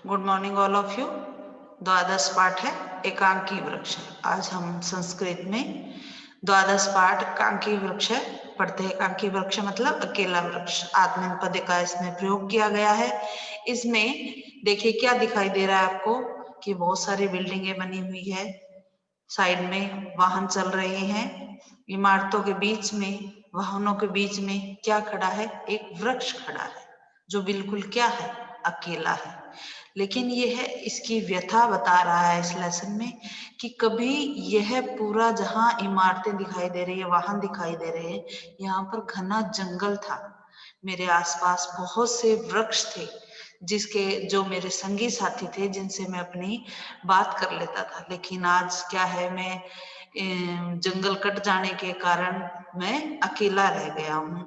Good morning all of you. द्वादश पाठ है एकांकी वृक्ष। आज हम संस्कृत में द्वादश पाठ एकांकी वृक्ष पढ़ते हैं। एकांकी वृक्ष मतलब अकेला वृक्ष। आत्मनेपद का इसमें प्रयोग किया गया है। इसमें देखिए क्या दिखाई दे रहा है आपको कि बहुत सारी बिल्डिंगें बनी हुई है, साइड में वाहन चल रहे हैं, इमारतों के बीच में, वाहनों के बीच में क्या खड़ा है? एक वृक्ष खड़ा है जो बिल्कुल क्या है? अकेला है। लेकिन यह इसकी व्यथा बता रहा है इस लेसन में कि कभी यह पूरा जहां इमारतें दिखाई दे रही है, वाहन दिखाई दे रहे हैं, यहाँ पर घना जंगल था। मेरे आसपास बहुत से वृक्ष थे जिसके जो मेरे संगी साथी थे जिनसे मैं अपनी बात कर लेता था। लेकिन आज क्या है, मैं जंगल कट जाने के कारण मैं अकेला रह गया हूँ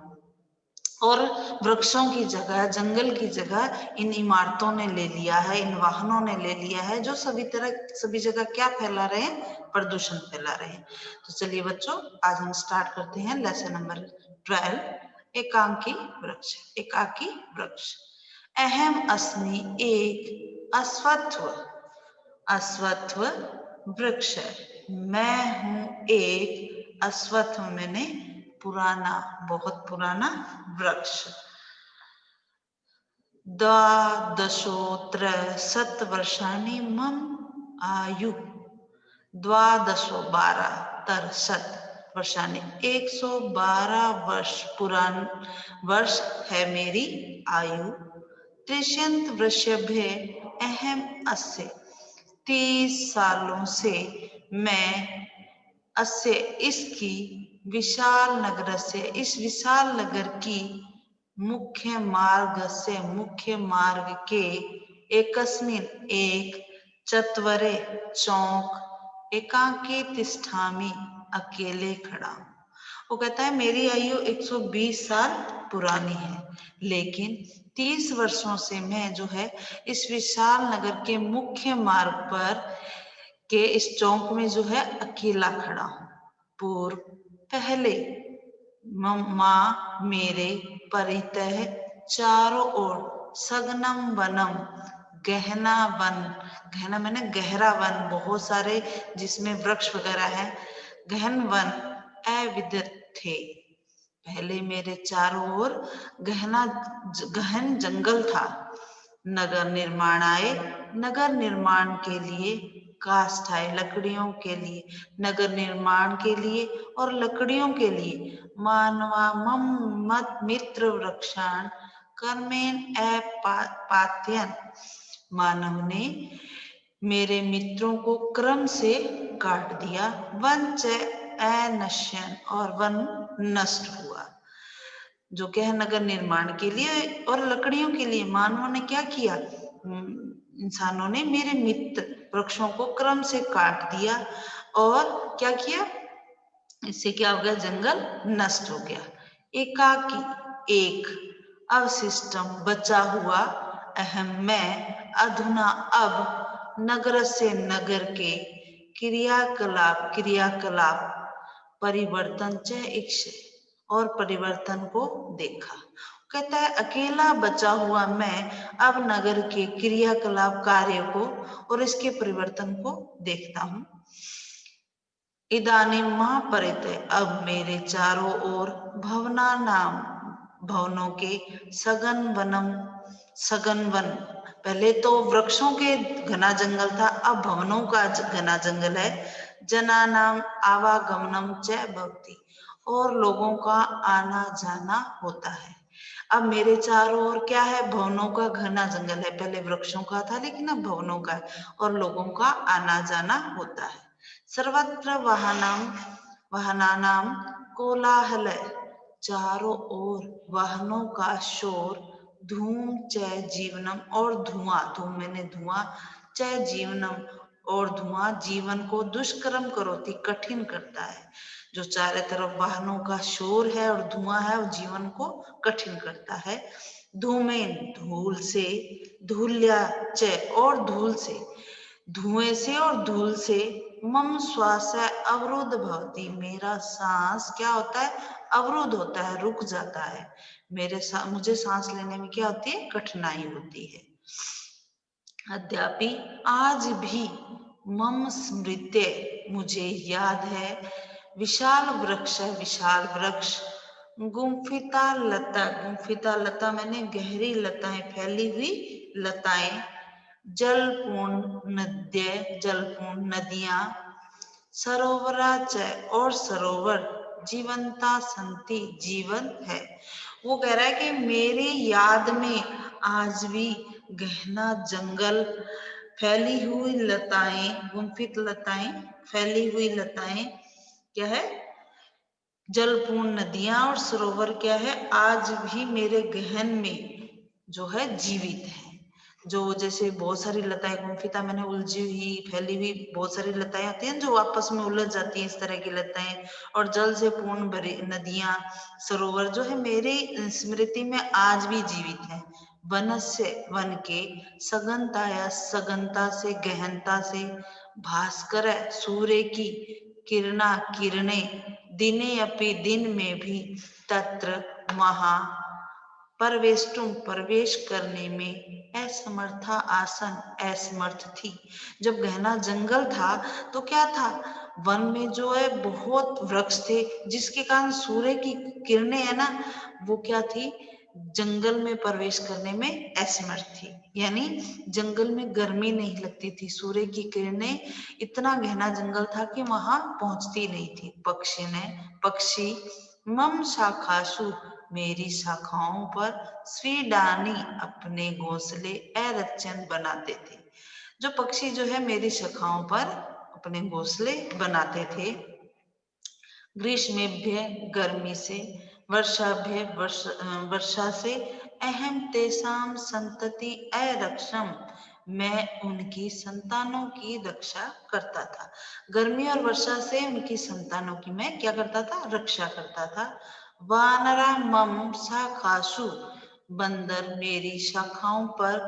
और वृक्षों की जगह, जंगल की जगह इन इमारतों ने ले लिया है, इन वाहनों ने ले लिया है जो सभी जगह क्या फैला रहे हैं? प्रदूषण फैला रहे हैं। तो चलिए बच्चों, आज हम स्टार्ट करते हैं लेसन नंबर 12, एकांकी वृक्ष। एकाकी वृक्ष। अहम अस्मि एक अश्वत्थ। अश्वत्थ वृक्ष। मैं हूं एक अश्वत्थ, मैंने पुराना, बहुत पुराना वृक्ष। द्वादशोत्तर शतवर्षाणि मम आयु। द्वादशो 12 तर शत वर्षाणि 112 वर्ष पुरान वर्ष है मेरी आयु। त्रिशंत वृषभे अहम अस्य। 30 सालों से मैं अस्य इसकी विशाल नगर से, इस विशाल नगर की मुख्य मार्ग से, मुख्य मार्ग के एकस्मिन एक चत्वरे चौक एकाकी तिष्ठामि अकेले खड़ा हूं। वो कहता है मेरी आयु 120 साल पुरानी है, लेकिन 30 वर्षों से मैं जो है इस विशाल नगर के मुख्य मार्ग पर के इस चौक में जो है अकेला खड़ा हूं। पूर्व पहले माँ मेरे परितः चारों ओर सघनम वनम, गहना वन, गहना मैंने गहरा वन, बहुत सारे जिसमें वृक्ष वगैरह है, गहन वन अविदित थे। पहले मेरे चारों ओर गहन जंगल था। नगर निर्माण आए, नगर निर्माण के लिए काष्ठ आए, लकड़ियों के लिए, नगर निर्माण के लिए और लकड़ियों के लिए मानवा मम मत मित्र वृक्षान कर्मेन अपात्यन। मानव ने मेरे मित्रों को क्रम से काट दिया। वन च अनश्यन, और वन नष्ट हुआ। जो क्या है, नगर निर्माण के लिए और लकड़ियों के लिए मानवों ने क्या किया? इंसानों ने मेरे मित्र वृक्षों को क्रम से काट दिया और क्या किया? इससे क्या हो गया? जंगल नष्ट हो गया। एकाकी एक अवशिष्टम बचा हुआ, अहम मैं, अधुना अब, नगर से नगर के क्रियाकलाप परिवर्तन च इच्छे, और परिवर्तन को देखा। कहता है अकेला बचा हुआ मैं अब नगर के क्रियाकलाप कार्य को और इसके परिवर्तन को देखता हूं। इदानीं महापरितय, अब मेरे चारों ओर भवना नाम, भवनों के सघन वनम, सघन वन, पहले तो वृक्षों के घना जंगल था, अब भवनों का घना जंगल है। जना नाम आवागमनम च भवति, और लोगों का आना जाना होता है। अब मेरे चारों ओर क्या है? भवनों का घना जंगल है। पहले वृक्षों का था लेकिन अब भवनों का है और लोगों का आना जाना होता है। सर्वत्र वाहनानाम कोलाहल, चारों ओर वाहनों का शोर। धूम च जीवनम, और धुआं, धूम मैंने धुआं, च जीवनम, और धुआं जीवन को दुष्कर्म करोति, कठिन करता है। जो चारों तरफ वाहनों का शोर है और धुआं है, वो जीवन को कठिन करता है। धूमेन, धूल से, धूल्या च, और धूल से, धुएं से और धूल से, मम श्वास अवरुद्ध भवति, मेरा सांस क्या होता है? अवरुद्ध होता है, रुक जाता है। मुझे सांस लेने में क्या होती है? कठिनाई होती है। अद्यापि आज भी मम स्मृत्य मुझे याद है, विशाल वृक्ष, गुम्फिता लता मैंने गहरी लताएं, फैली हुई लताएं, जलपूर्ण नदियां, सरोवराच और सरोवर, जीवंता संति जीवन है। वो कह रहा है कि मेरी याद में आज भी गहना जंगल, फैली हुई लताएं, गुम्फित लताएं, फैली हुई लताएं क्या है, जलपूर्ण नदियां और सरोवर क्या है, आज भी मेरे गहन में जो है जीवित है। जो जैसे बहुत सारी लताएं, गुम्फिता मैंने उलझी हुई, फैली हुई बहुत सारी लताएं होती हैं जो आपस में उलझ जाती हैं, इस तरह की लताएं, और जल से पूर्ण भरी नदियां, सरोवर जो है मेरी स्मृति में आज भी जीवित है। वनस्य वन के, सघनता से, गहनता से, भास्कर सूर्य की किरणें, दिने अपि दिन में भी, तत्र वहां, प्रवेश करने में, असमर्थ थी। जब गहना जंगल था तो क्या था, वन में जो है बहुत वृक्ष थे, जिसके कारण सूर्य की किरणें है ना, वो क्या थी, जंगल में प्रवेश करने में असमर्थ थी। यानी जंगल में गर्मी नहीं लगती थी, सूर्य की किरणें, इतना गहना जंगल था कि वहां पहुंचती नहीं थी। पक्षी मम शाखासु, मेरी शाखाओं पर, स्वीडानी, अपने घोंसले, अरचन बनाते थे। जो पक्षी जो है मेरी शाखाओं पर अपने घोंसले बनाते थे। ग्रीष्मेभ्य, गर्मी से, वर्षा से, अहम तेषां संतति अरक्षम, मैं उनकी संतानों की रक्षा करता था। गर्मी और वर्षा से उनकी संतानों की मैं क्या करता था, रक्षा करता था। वानरा मम शाखासु, बंदर मेरी शाखाओं पर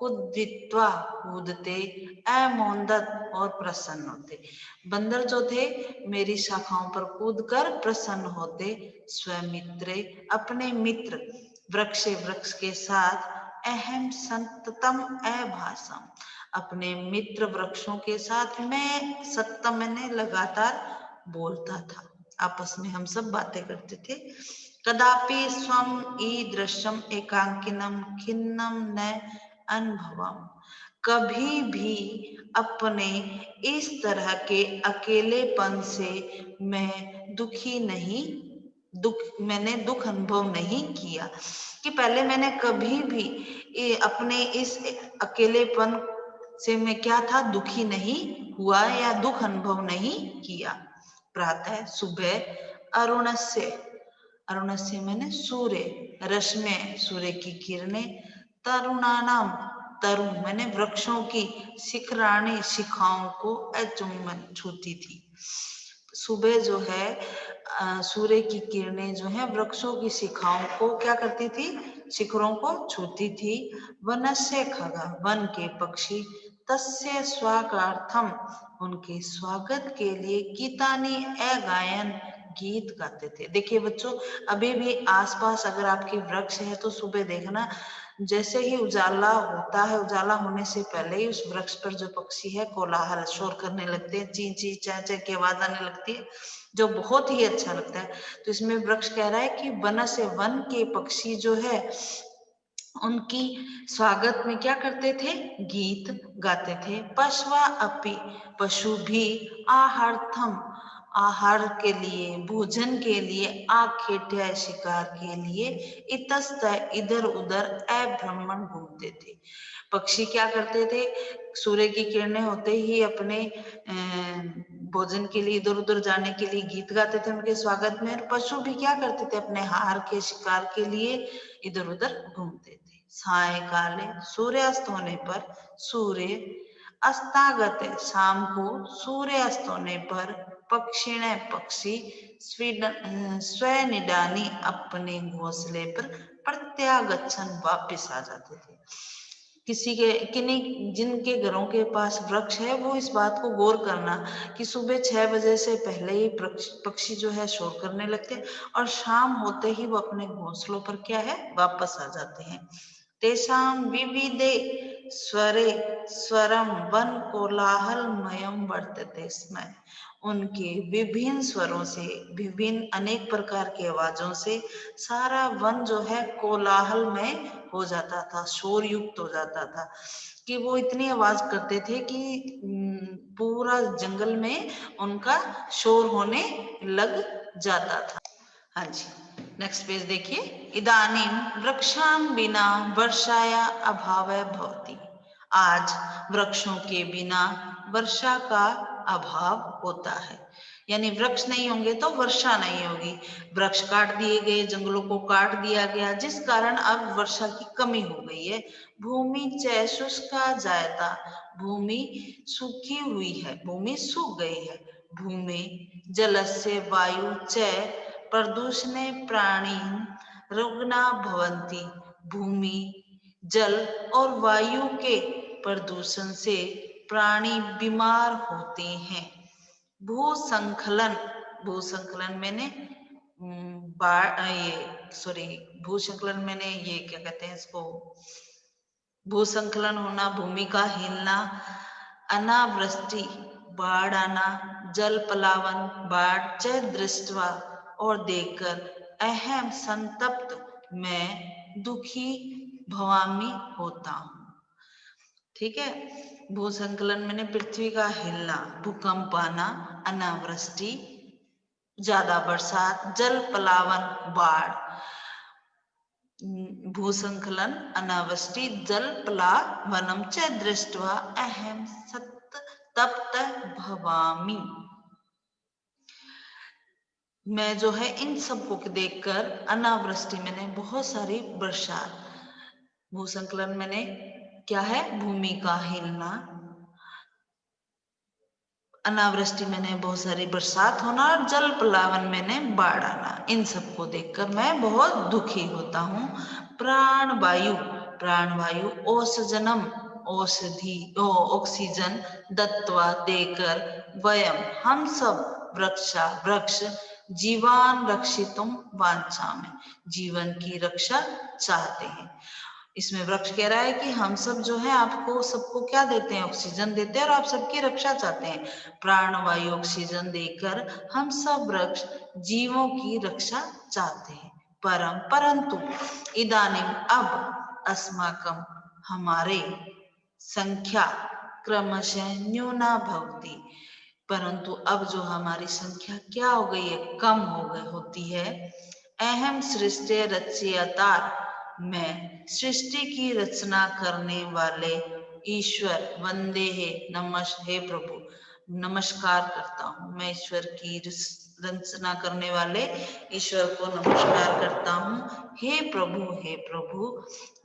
कुदित्वा, कूदते, अमोदत और प्रसन्न होते। बंदर जो थे मेरी शाखाओं पर कूदकर प्रसन्न होते। स्वमित्रे, अपने मित्र, वृक्ष के साथ, अहम संततम अभासम, अपने मित्र वृक्षों के साथ मैं सत्तम मैंने लगातार बोलता था, आपस में हम सब बातें करते थे। कदापि स्वम ईदृशम एकांकिनम खिन्नम न अनुभवम, कभी भी अपने इस तरह के अकेलेपन से मैं मैंने दुख अनुभव नहीं किया, कि पहले मैंने कभी भी अपने इस अकेलेपन से मैं क्या था, दुखी नहीं हुआ या दुख अनुभव नहीं किया। प्रातः, सुबह, अरुणस्य मैंने सूर्य, रश्मि, सूर्य की किरणें, तरुणानाम, तरुण मैंने वृक्षों की, शिखराणी, शिखाओं को अचुम्बन, छूती थी। सुबह जो है सूर्य की किरणें जो है वृक्षों की शिखाओं को क्या करती थी, शिखरों को छूती थी। वनस्य खगा, वन के पक्षी, तस्य स्वागतार्थम, उनके स्वागत के लिए, गीतानी गायन, गीत गाते थे। देखिए बच्चों, अभी भी आसपास अगर आपकी वृक्ष है तो सुबह देखना, जैसे ही उजाला होता है, उजाला होने से पहले ही उस वृक्ष पर जो पक्षी है कोलाहल, शोर करने लगते हैं, ची ची चा चा की आवाज आने लगती है, जो बहुत ही अच्छा लगता है। तो इसमें वृक्ष कह रहा है कि वन के पक्षी जो है उनकी स्वागत में क्या करते थे, गीत गाते थे। पशवा अपि, पशु भी, आहार्थम, आहार के लिए, भोजन के लिए, आखेट्य, शिकार के लिए, इतस्त, इधर उधर, अभ्रमण, घूमते थे। पक्षी क्या करते थे, सूर्य की किरणें होते ही अपने भोजन के लिए इधर उधर जाने के लिए गीत गाते थे उनके स्वागत में। और पशु भी क्या करते थे, अपने आहार के, शिकार के लिए इधर उधर घूमते थे। सायकाले, सूर्यास्त होने पर, सूर्य अस्तागत, शाम को सूर्य अस्त होने पर, पक्षिण, पक्षी, स्वनिडानी, अपने घोंसले पर, प्रत्यागच्छन, वापिस आ जाते थे। जिनके घरों के पास वृक्ष है वो इस बात को गौर करना कि सुबह 6 बजे से पहले ही पक्षी जो है शोर करने लगते हैं और शाम होते ही वो अपने घोंसलों पर क्या है, वापस आ जाते हैं। तेषां विविधे स्वरे स्वरम वन कोलाहलमयम वर्तते स्म। उनके विभिन्न स्वरों से, विभिन्न अनेक प्रकार की आवाजों से सारा वन जो है कोलाहलमय हो जाता था, शोर युक्त हो जाता था, कि वो इतनी आवाज करते थे कि पूरा जंगल में उनका शोर होने लग जाता था। हाँ जी, नेक्स्ट पेज देखिए। इदानीं वृक्षान् बिना वर्षाया अभाव भवति। आज वृक्षों के बिना वर्षा का अभाव होता है, यानी वृक्ष नहीं होंगे तो वर्षा नहीं होगी। वृक्ष काट दिए गए, जंगलों को काट दिया गया, जिस कारण अब वर्षा की कमी हो गई है। भूमि च शुष्का जायता, भूमि सूखी हुई है, भूमि सूख गई है। भूमि जलस्य वायु च प्रदूषणे प्राणी रुग्णा भवन्ति। भूमि जल और वायु के प्रदूषण से प्राणी बीमार होते हैं। भूसंखलन, भूसंखलन मैंने भूसंखलन मैंने ये क्या कहते हैं इसको, भूसंखलन होना, भूमि का हिलना, अनावृष्टि बाढ़ आना, जल पलावन बाढ़ च दृष्टवा और देखकर अहम संतप्त मैं दुखी भवामी होता हूँ। ठीक है, भूसंकलन मैंने पृथ्वी का हिलना, भूकंप आना, अनावृष्टि ज्यादा बरसात, जल पलावन बाढ़, भूसंकलन अनावृष्टि जल प्लावनम च दृष्ट्वा अहम संतप्त भवामी। मैं जो है इन सबको देखकर, अनावृष्टि मैंने बहुत सारी बरसात, भूसंकलन मैंने क्या है, भूमि का हिलना, अनावृष्टि मैंने बहुत सारी बरसात होना, और जल प्लावन मैंने बाढ़ आना, इन सबको देखकर मैं बहुत दुखी होता हूँ। प्राण वायु, प्राण वायु ओसजनम औषधि ऑक्सीजन दत्वा देकर वयम हम सब वृक्ष जीवान रक्षितुम वांछामि, जीवन की रक्षा चाहते हैं। इसमें वृक्ष कह रहा है कि हम सब जो है आपको सबको क्या देते हैं, ऑक्सीजन देते हैं और आप सबकी रक्षा चाहते हैं। प्राण वायु ऑक्सीजन देकर हम सब वृक्ष जीवों की रक्षा चाहते हैं। परंतु इदानीम अब अस्माकम हमारे संख्या क्रमशः न्यूना भवति, परंतु अब जो हमारी संख्या क्या हो गई है, कम हो गई होती है। अहम सृष्टि रचयिता, मैं सृष्टि की रचना करने वाले ईश्वर वंदे हे प्रभु, नमस्कार करता हूँ। मैं ईश्वर की रचना करने वाले ईश्वर को नमस्कार करता हूँ। हे प्रभु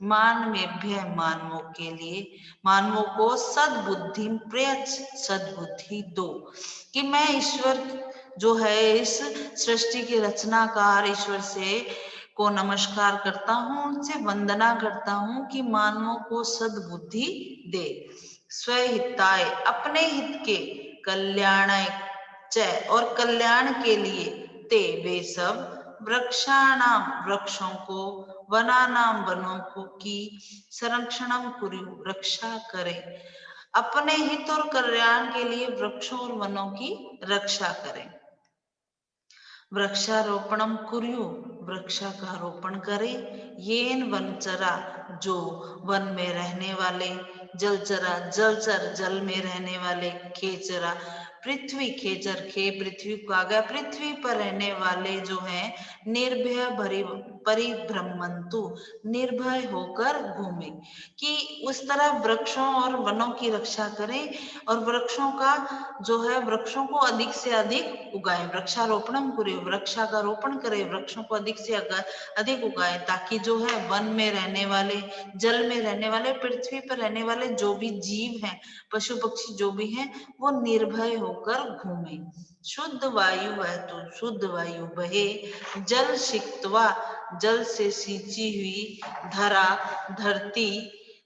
मानवेभ्य, मानवों के लिए, मानवों को सद्बुद्धि प्रयच्छ, सद्बुद्धि दो, कि मैं ईश्वर जो है इस सृष्टि के रचनाकार ईश्वर से को नमस्कार करता हूँ, उनसे वंदना करता हूँ कि मानवों को सद्बुद्धि दे। स्वहिताय, अपने हित के, कल्याणाय च, और कल्याण के लिए, ते वे सब, वृक्षाणाम वृक्षों को, वनानाम वनों को की, संरक्षणम कुरु रक्षा करें, अपने हित और कल्याण के लिए वृक्षों और वनों की रक्षा करें। वृक्षारोपणम कुर्यु, वृक्षा का रोपण करे। येन वनचरा, जो वन में रहने वाले, जलचरा जलचर, जल में रहने वाले, खेचरा पृथ्वी, खेचर खे पृथ्वी को आ गया, पृथ्वी पर रहने वाले जो हैं, निर्भय परिभ्रमंतु, निर्भय होकर घूमे, कि उस तरह वृक्षों और वनों की रक्षा करें और वृक्षों का जो है, वृक्षों को अधिक से अधिक उगाएं। वृक्षारोपणम करे, वृक्षा का रोपण करे, वृक्षों को अधिक से अधिक उगाएं, ताकि जो है वन में रहने वाले, जल में रहने वाले, पृथ्वी पर रहने वाले जो भी जीव हैं, पशु पक्षी जो भी हैं, वो निर्भय होकर घूमे। शुद्ध वायु है तो शुद्ध वायु बहे, जल सिक्तवा, जल से सींची हुई धरा, धरती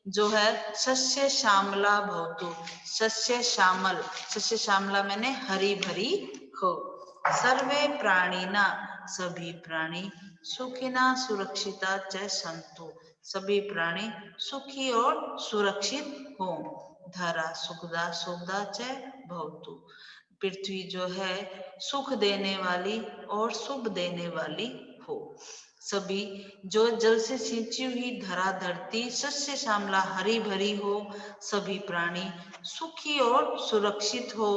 जो है, सस्य श्यामला भवतु, सस्य श्यामल, सस्य श्यामला मैंने हरी भरी हो। सर्वे प्राणिना, सभी प्राणी, सुखिना सुरक्षिता च संतु, सभी प्राणी सुखी और सुरक्षित हो। धरा सुखदा सुखदा च भवतु। पृथ्वी जो है सुख देने वाली और शुभ देने वाली हो। सभी जो जल से सिंची हुई धरा धरती सस्य श्यामला हरी भरी हो। सभी प्राणी सुखी और सुरक्षित हो।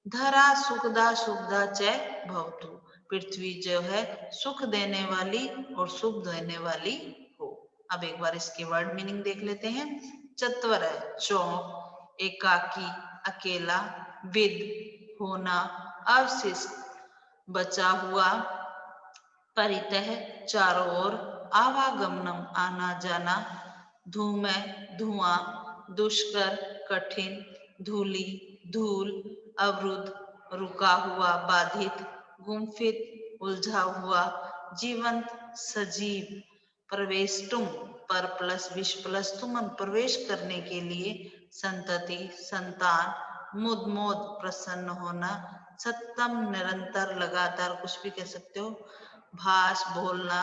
धरा सुखदा सुखदा च भवतु। पृथ्वी जो है सुख देने वाली और शुभ देने वाली हो। अब एक बार इसके वर्ड मीनिंग देख लेते हैं। चत्वर है चौक, एकाकी अकेला, विद होना, अवशिष्ट बचा हुआ, परितः चारों ओर, आवागमनम आना जाना, धूमय धुआं, दुष्कर कठिन, धूलि धूल, अवरुद्ध रुका हुआ बाधित, गुम्फित उलझा हुआ, जीवंत सजीव, प्रवेशतुम पर प्लस विश प्लस तुमन प्रवेश करने के लिए, संतति संतान, मुद मोद प्रसन्न होना, सत्तम निरंतर लगातार कुछ भी कह सकते हो, भाष बोलना,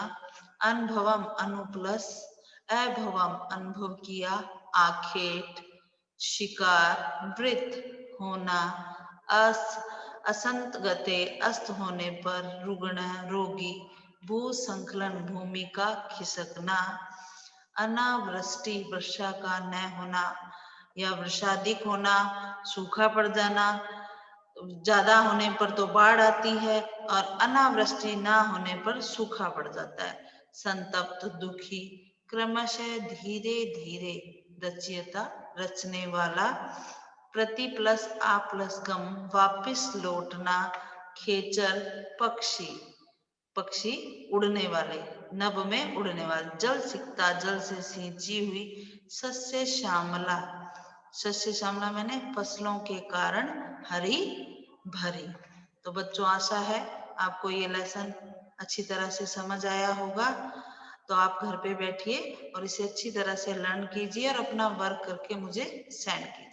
अनुभवम अनुप्लस, अभवम अनुभव किया, आखेट शिकार, वृत्त होना, असंत गते अस्त होने पर, रुग्ण रोगी, भू संकलन भूमि का खिसकना, अनावृष्टि वर्षा का न होना या वृषाधिक होना, सूखा पड़ जाना, ज्यादा होने पर तो बाढ़ आती है और अनावृष्टि ना होने पर सूखा पड़ जाता है। संतप्त दुखी, क्रमशः धीरे धीरे, रचयिता रचने वाला, प्रति प्लस आ प्लस गम वापिस लौटना, खेचर पक्षी, पक्षी उड़ने वाले, नभ में उड़ने वाले, जल सिकता जल से सिंची हुई, सस्य श्यामला, सस्य श्यामला मैंने फसलों के कारण हरी भरी। तो बच्चों आशा है आपको ये लेसन अच्छी तरह से समझ आया होगा। तो आप घर पे बैठिए और इसे अच्छी तरह से लर्न कीजिए और अपना वर्क करके मुझे सेंड कीजिए।